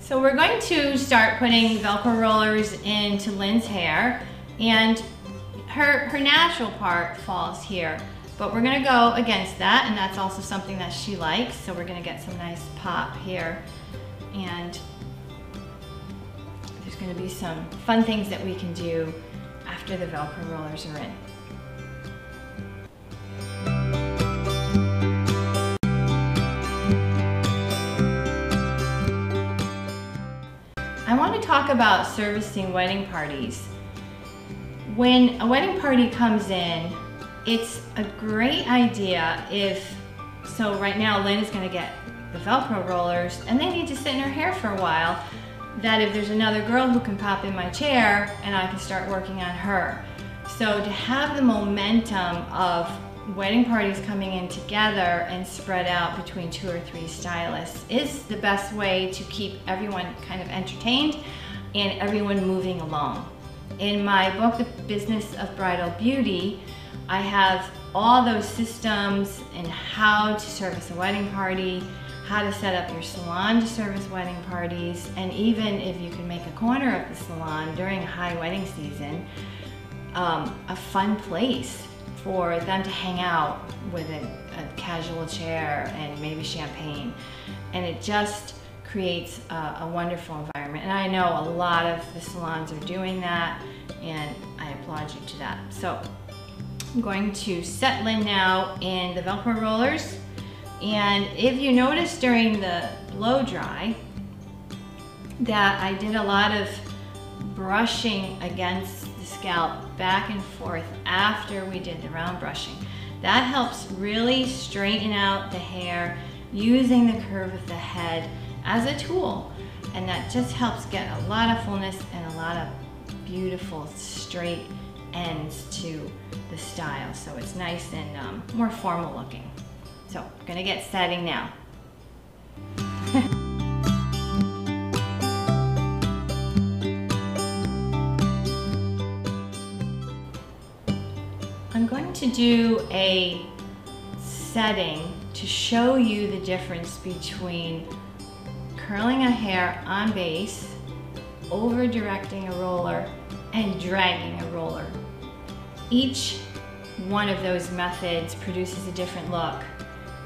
So we're going to start putting Velcro rollers into Lynn's hair, and her natural part falls here, but we're gonna go against that, and that's also something that she likes, so we're gonna get some nice pop here, and there's gonna be some fun things that we can do after the Velcro rollers are in. I want to talk about servicing wedding parties. When a wedding party comes in, it's a great idea so right now Lynn is going to get the Velcro rollers and they need to sit in her hair for a while, that if there's another girl who can pop in my chair and I can start working on her. So to have the momentum of wedding parties coming in together and spread out between 2 or 3 stylists is the best way to keep everyone kind of entertained and everyone moving along. In my book, The Business of Bridal Beauty, I have all those systems and how to service a wedding party, how to set up your salon to service wedding parties, and even if you can make a corner of the salon during a high wedding season, a fun place for them to hang out with a casual chair and maybe champagne. And it just creates a wonderful environment. And I know a lot of the salons are doing that, and I applaud you to that. So I'm going to set Lynn now in the Velcro rollers. And if you notice during the blow dry that I did a lot of brushing against the scalp back and forth after we did the round brushing. That helps really straighten out the hair using the curve of the head as a tool, and that just helps get a lot of fullness and a lot of beautiful straight ends to the style, so it's nice and more formal looking. So I'm gonna get setting now. I'm going to do a setting to show you the difference between curling a hair on base, over directing a roller, and dragging a roller. Each one of those methods produces a different look,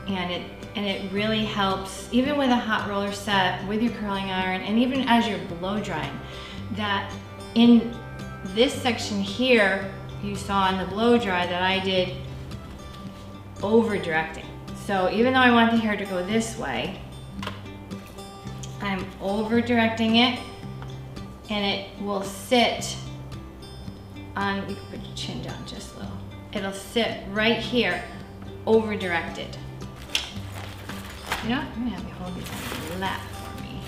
and it really helps, even with a hot roller set, with your curling iron, and even as you're blow drying, that in this section here, you saw in the blow dry that I did over directing. So even though I want the hair to go this way, I'm over directing it, and it will sit on, you can put your chin down just a little. It'll sit right here, over directed. You know what? I'm gonna have you hold these on your lap for me.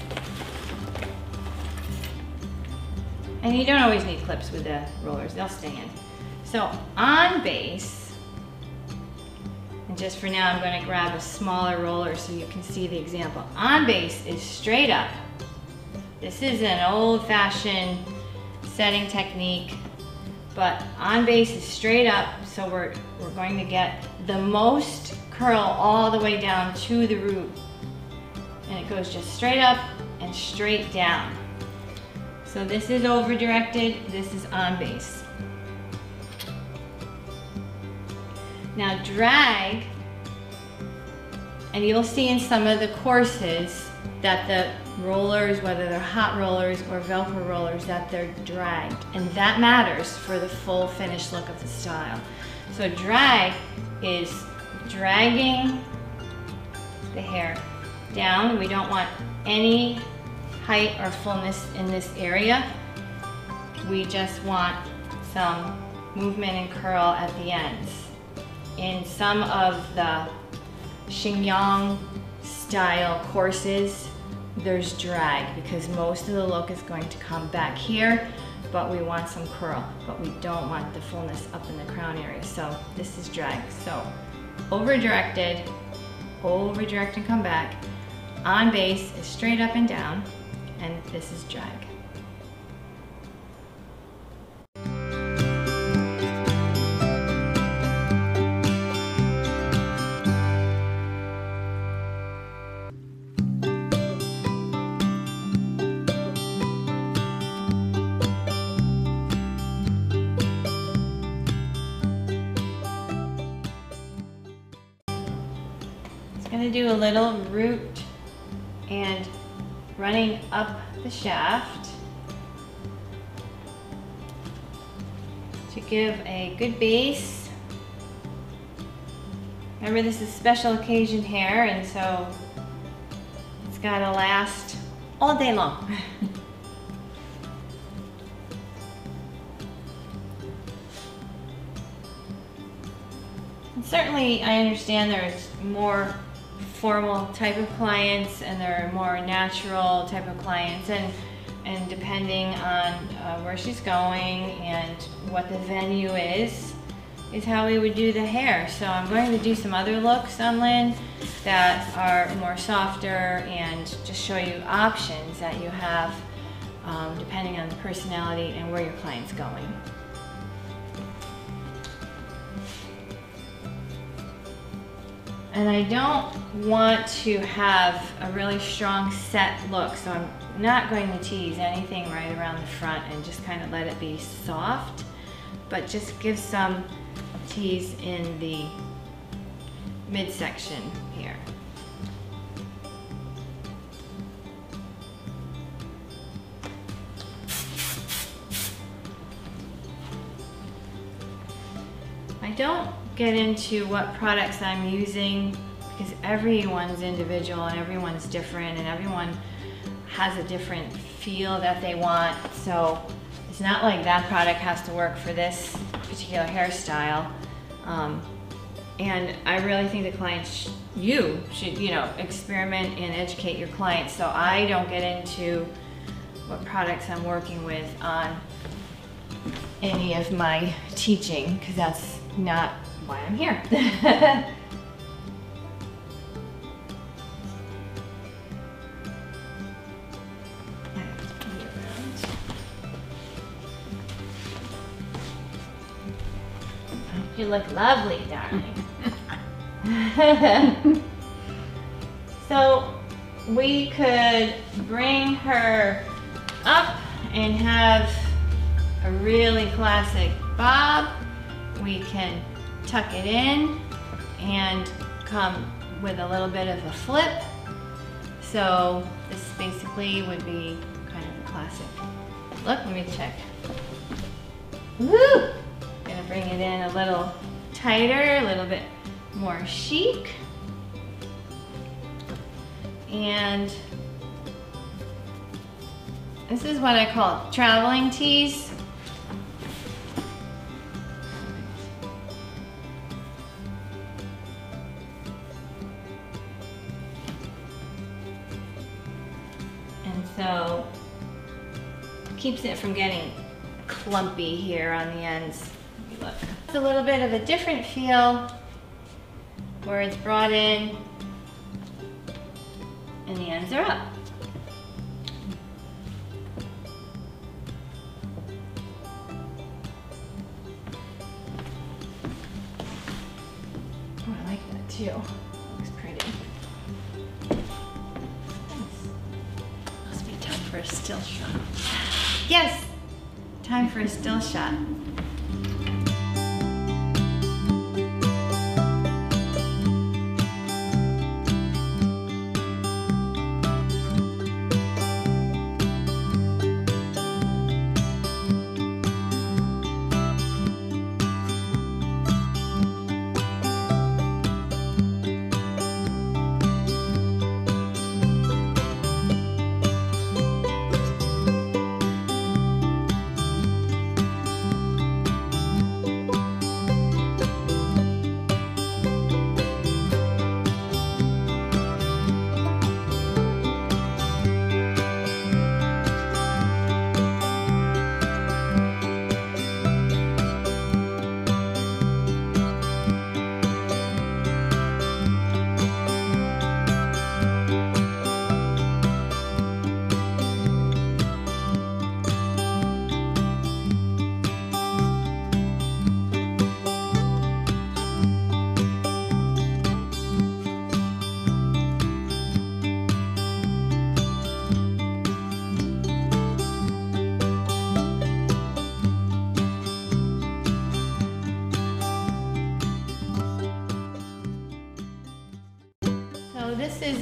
And you don't always need clips with the rollers, they'll stay in. So on base, and just for now I'm going to grab a smaller roller so you can see the example. On base is straight up. This is an old-fashioned setting technique, but on base is straight up, so we're going to get the most curl all the way down to the root. And it goes just straight up and straight down. So this is over directed, this is on base. Now drag, and you'll see in some of the courses that the rollers, whether they're hot rollers or Velcro rollers, that they're dragged. And that matters for the full finished look of the style. So drag is dragging the hair down. We don't want any height or fullness in this area. We just want some movement and curl at the ends. In some of the chignon style courses, there's drag because most of the look is going to come back here, but we want some curl, but we don't want the fullness up in the crown area. So this is drag. So over directed, and come back. On base is straight up and down, and this is drag. going to do a little root and running up the shaft to give a good base. Remember, this is special occasion hair, and so it's got to last all day long. And certainly, I understand there's more formal type of clients and there are more natural type of clients, and depending on where she's going and what the venue is how we would do the hair. So I'm going to do some other looks on Lynn that are more softer and just show you options that you have depending on the personality and where your client's going. And I don't want to have a really strong set look, so I'm not going to tease anything right around the front and just kind of let it be soft, but just give some tease in the midsection here. I don't get into what products I'm using because everyone's individual and everyone's different and everyone has a different feel that they want. So it's not like that product has to work for this particular hairstyle. And I really think the clients, you should, experiment and educate your clients. So I don't get into what products I'm working with on any of my teaching because that's not why I'm here. You look lovely, darling. So we could bring her up and have a really classic bob. We can tuck it in and come with a little bit of a flip. So this basically would be kind of a classic look. Let me check. Woo! Gonna bring it in a little tighter, a little bit more chic. And this is what I call traveling tees. And so keeps it from getting clumpy here on the ends. Look. It's a little bit of a different feel where it's brought in and the ends are up. Oh, I like that too. Looks pretty. Nice. Must be time for a still shot. Yes, time for a still shot.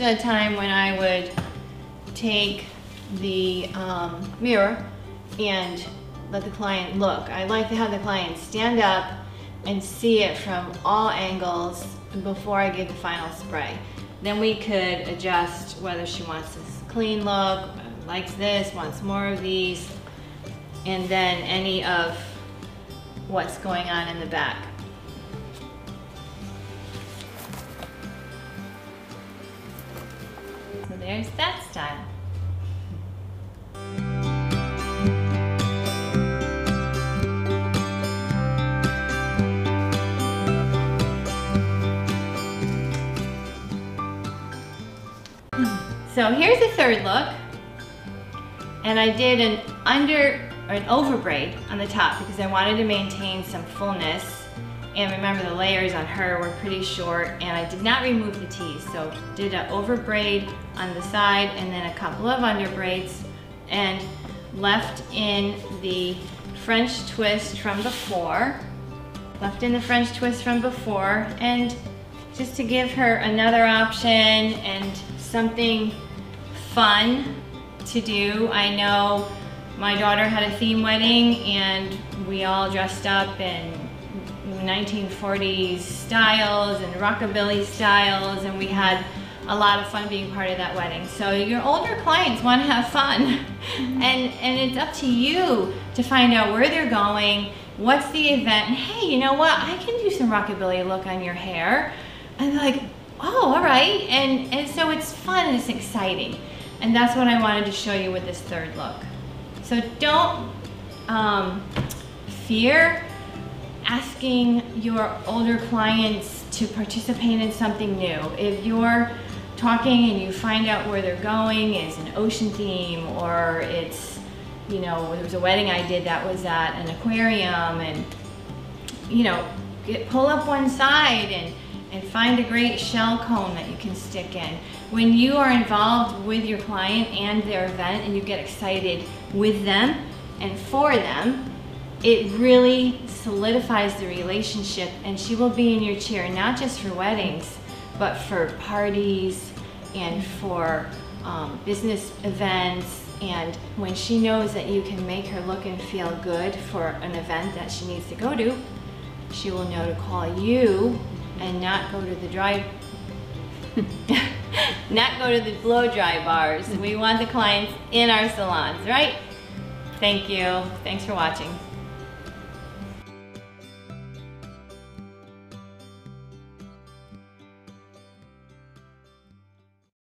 a time when I would take the mirror and let the client look. I like to have the client stand up and see it from all angles before I give the final spray. Then we could adjust whether she wants this clean look, likes this, wants more of these, and then any of what's going on in the back. So there's that style. So here's the third look, and I did an over braid on the top because I wanted to maintain some fullness, and remember the layers on her were pretty short, and I did not remove the tees, so did an over braid on the side and then a couple of under braids, and left in the French twist from before, and just to give her another option and something fun to do. I know my daughter had a theme wedding and we all dressed up in 1940s styles and rockabilly styles, and we had a lot of fun being part of that wedding. So your older clients want to have fun, and it's up to you to find out where they're going, what's the event, and hey, you know what, I can do some rockabilly look on your hair. And they're like, oh, all right, and so it's fun and it's exciting. And that's what I wanted to show you with this third look. So don't fear asking your older clients to participate in something new. If you're talking and you find out where they're going is an ocean theme, or it's, you know, there was a wedding I did that was at an aquarium, and, you know, pull up one side and find a great shell cone that you can stick in. When you are involved with your client and their event and you get excited with them and for them, it really solidifies the relationship, and she will be in your chair not just for weddings, but for parties and for business events. And when she knows that you can make her look and feel good for an event that she needs to go to, she will know to call you and not go to the blow dry bars. We want the clients in our salons, right? Thank you. Thanks for watching.